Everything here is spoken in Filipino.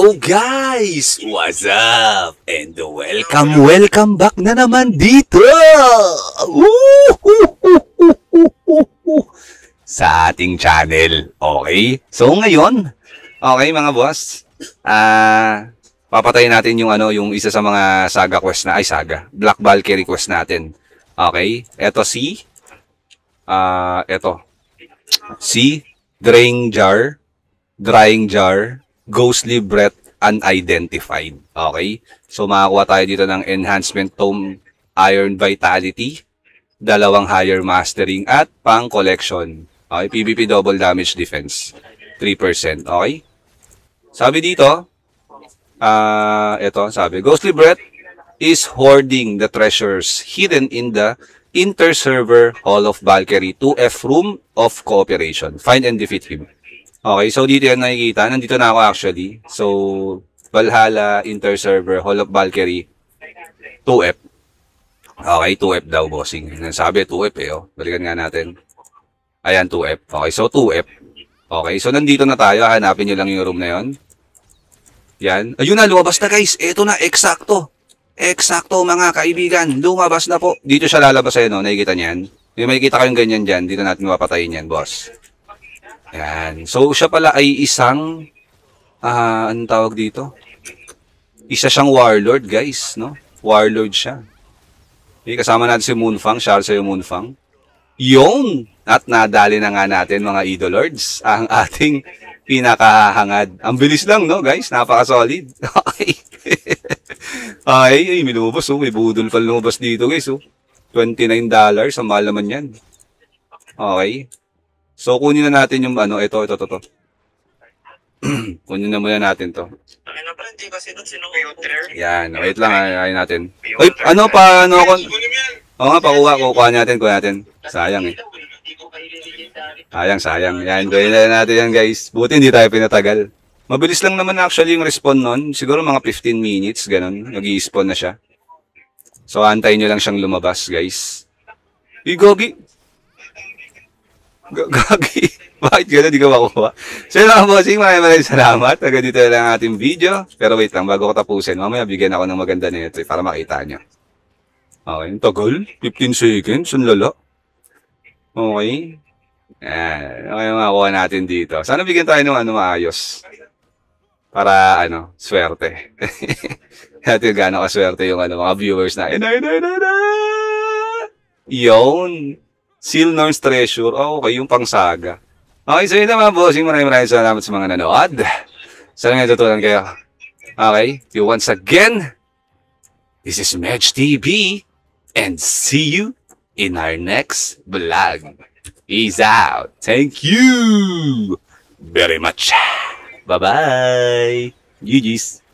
Yo guys! What's up? And welcome back na naman dito! Sa ating channel. Okay? So ngayon, okay mga boss, papatayin natin yung isa sa mga saga quest na, Black Valkyrie quest natin. Okay? Ito si Drying Jar, Ghostly Breath Unidentified. Okay? So, makakuha tayo dito ng Enhancement Tome Iron Vitality, 2 Higher Mastering, at pang Collection. Okay? PvP Double Damage Defense, 3%. Okay? Sabi dito, Ghostly Breath is hoarding the treasures hidden in the Inter-Server Hall of Valkyrie 2F Room of Cooperation. Find and defeat him. Okay, so dito yan nakikita. Nandito na ako actually. So, Valhalla, Inter-Server, Hall of Valkyrie, 2F. Okay, 2F daw, bossing. Sabi 2F oh. Balikan nga natin. Ayan, 2F. Okay, so 2F. Okay, so nandito na tayo. Hanapin nyo lang yung room na yon. Yan. Ayun na, lumabas na guys. Ito na, eksakto. Eksakto mga kaibigan. Lumabas na po. Dito siya lalabas sa'yo, no? Nakikita niyan. Yung makikita kayong ganyan dyan. Dito natin mapapatayin yan, boss. Yan. So, siya pala ay isang, anong tawag dito? Isa siyang warlord, guys, no? Warlord siya. Okay, kasama natin si Moonfang. Shout sa yung Moonfang. Yung! At nadali na nga natin, mga idolords, ang ating pinakahangad. Ang bilis lang, no, guys? Napaka-solid. Okay. Ay, may lumabas, oh. May budol pa lumabas dito, guys, oh. $29. Ang mahal naman yan. Okay. So, kunin na natin yung ito. Kunin na muna natin to. Yan, wait lang, ayayin natin. Uy, kukuha natin. Sayang eh. Sayang. Yan, gawin na natin yan guys. Buti hindi tayo pinatagal. Mabilis lang naman actually yung respawn nun. Siguro mga 15 minutes, ganun. Nag-i-spawn na siya. So, antayin nyo lang siyang lumabas guys. Gogi! Gagi. Bakit gano'n? Di ka makuha. So yun mga bossing, maraming salamat. Hanggang dito lang ang ating video. Pero wait lang, bago ko tapusin, mamaya bigyan ako ng maganda nito para makita nyo. Okay, tagal. 15 seconds. Ang lala. Okay. Yan. Okay, makakuha natin dito. Sana bigyan tayo ng maayos. Para, swerte. Natin gano'n kaswerte yung mga viewers na. Yun. Seal Norn's Treasure. Oh, okay, yung pangsaga. Okay, so yun na mga bossing. Maraming salamat sa mga nanood. Sana nga tutunan kayo. Okay, once again, this is Medj TV and see you in our next vlog. Peace out. Thank you very much. Bye-bye. GG's.